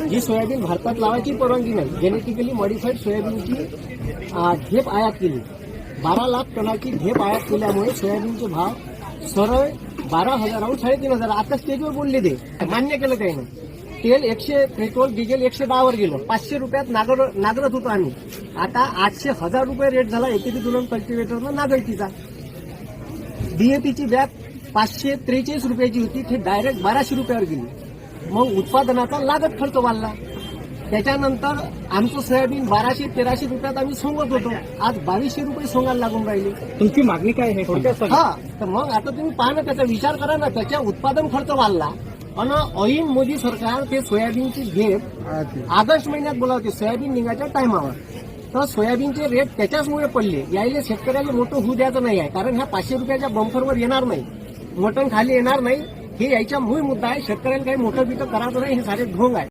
जी soybean भारतात लावायची परवानगी नाही, जेनेटिकली मॉडिफाईड सोयाबीनची ढेप आयात केली. 12 लाख टनाची ढेप आयात केल्यामुळे सोयाबीनचे भाव सरळ 12,000 3,500. आता स्टेजवर बोलले ते मान्य केलं त्यानं. तेल 100, पेट्रोल डिझेल 110 वर गेलं. 500 रुपयात नागरत होतो आम्ही. आता 800-1000 रुपये रेट झाला एकेरी दुलन कल्टिवेटरला नागरिकीचा. डीएपीची बॅग 543 रुपयाची होती, ती डायरेक्ट 1200 रुपयावर गेली. मग उत्पादनाचा लागत खर्च वाढला. त्याच्यानंतर आमचं सोयाबीन 1200-1300 रुपयात आम्ही सोंगत होतो, आज 2200 रुपये सोंगायला लागून राहिले. तुमची मागणी काय आहे थोडक्यात? हा, तर मग आता तुम्ही पहा ना, त्याचा विचार करा ना. त्याच्या उत्पादन खर्च वाढला आणि ऐन मोदी सरकार ते सोयाबीनची ढेप ऑगस्ट महिन्यात बोलावते सोयाबीन निघायच्या टायमावर. तर सोयाबीनचे रेट त्याच्याचमुळे पडले. यायला शेतकऱ्याला मोठं होऊ द्यायचं नाही आहे, कारण ह्या 500 रुपयाच्या बंफरवर येणार नाही, मटण खाली येणार नाही. हे यायचा मूळ मुद्दा आहे. शेतकऱ्याला काही मोठं पिकं करायचं नाही, हे सारे ढोंग आहे.